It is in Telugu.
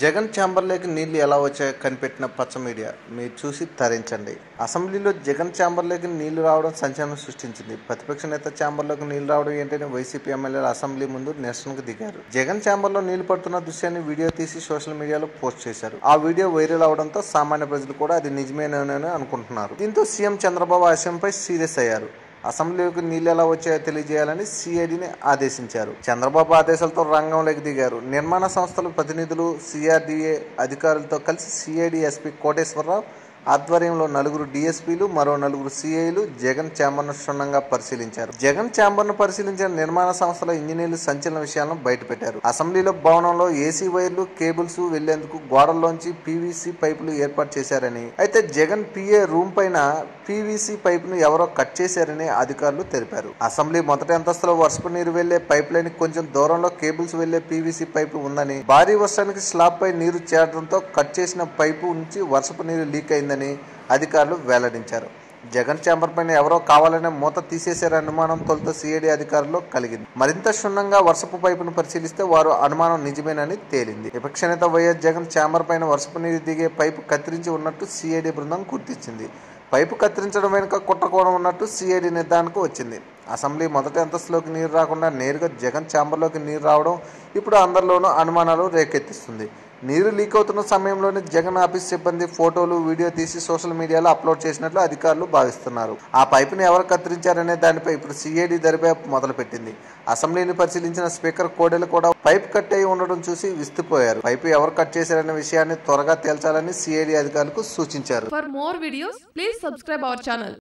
జగన్ ఛాంబర్లోకి నీళ్లు ఎలా వచ్చాయో కనిపెట్టిన పచ్చ మీడియా మీరు చూసి తరించండి. అసెంబ్లీలో జగన్ ఛాంబర్లోకి నీళ్లు రావడం సంచలనం సృష్టించింది. ప్రతిపక్ష నేత ఛాంబర్లోకి నీళ్లు రావడం ఏంటని వైసీపీ ఎమ్మెల్యేలు అసెంబ్లీ ముందు నిరసనకు దిగారు. జగన్ ఛాంబర్లో నీళ్లు పడుతున్న దృశ్యాన్ని వీడియో తీసి సోషల్ మీడియాలో పోస్ట్ చేశారు. ఆ వీడియో వైరల్ అవడంతో సామాన్య ప్రజలు కూడా అది నిజమేనని అనుకుంటున్నారు. దీంతో సీఎం చంద్రబాబు ఆశయంపై సీరియస్ అయ్యారు. అసెంబ్లీలోకి నీళ్లు ఎలా వచ్చాయో తెలియజేయాలని సిఐడిని ఆదేశించారు. చంద్రబాబు ఆదేశాలతో రంగంలోకి దిగారు. నిర్మాణ సంస్థల ప్రతినిధులు, సిఆర్డీఏ అధికారులతో కలిసి సిఐడి ఎస్పీ కోటేశ్వరరావు ఆధ్వర్యంలో 4 డీఎస్పీలు, మరో 4 సిఐలు జగన్ ఛాంబర్ను క్షుణ్ణంగా పరిశీలించారు. జగన్ ఛాంబర్ను పరిశీలించిన నిర్మాణ సంస్థల ఇంజనీర్లు సంచలన విషయాలను బయటపెట్టారు. అసెంబ్లీలో భవనంలో ఏసీ వైర్లు, కేబుల్స్ వెళ్లేందుకు గోడల్లోంచి పీవీసీ పైపులు ఏర్పాటు చేశారని, అయితే జగన్ పిఏ రూమ్ పైన పీవీసీ పైపును ఎవరో కట్ చేశారని అధికారులు తెలిపారు. అసెంబ్లీ మొదటి అంతస్తులో వర్షపు నీరు వెళ్లే పైప్ లైన్ కొంచెం దూరంలో కేబుల్స్ వెళ్లే పీవీసీ పైపు ఉందని, భారీ వర్షానికి స్లాబ్ పై నీరు చేరడంతో కట్ చేసిన పైపు నుంచి వర్షపు నీరు లీక్ అయిందని అధికారులు వెల్లడించారు. జగన్ ఛాంబర్ పైన ఎవరో కావాలనే మూత తీసేశారనే అనుమానం తొలుత సిఐడి అధికారుల్లో కలిగింది. మరింత క్షుణ్ణంగా వర్షపు పైపును పరిశీలిస్తే వారు అనుమానం నిజమేనని తేలింది. విపక్ష నేత వైఎస్ జగన్ ఛాంబర్ పైన వర్షపు నీరు దిగే పైపు కత్తిరించి ఉన్నట్టు సిఐడి బృందం గుర్తించింది. పైపు కత్తిరించడం వెనుక కుట్రకోణం ఉన్నట్టు సిఐడి నిర్ధారణకు వచ్చింది. అసెంబ్లీ మొదటి అంతస్తులోకి నీరు రాకుండా నేరుగా జగన్ ఛాంబర్లోకి నీరు రావడం ఇప్పుడు అందరిలోనూ అనుమానాలు రేకెత్తిస్తుంది. నీరు లీక్ అవుతున్న సమయంలోనే జగన్ ఆఫీస్ సిబ్బంది ఫోటోలు, వీడియో తీసి సోషల్ మీడియాలో అప్లోడ్ చేసినట్లు అధికారులు భావిస్తున్నారు. ఆ పైపుని ఎవరు కత్తిరించారనే దానిపై ఇప్పుడు సిఐడి దర్యాప్తు మొదలుపెట్టింది. అసెంబ్లీని పరిశీలించిన స్పీకర్ కోడెలు కూడా పైపు కట్ అయి ఉండడం చూసి విస్తుపోయారు. పైపు ఎవరు కట్ చేశారనే విషయాన్ని త్వరగా తేల్చాలని సిఐడి అధికారులకు సూచించారు. For more videos, please subscribe our channel.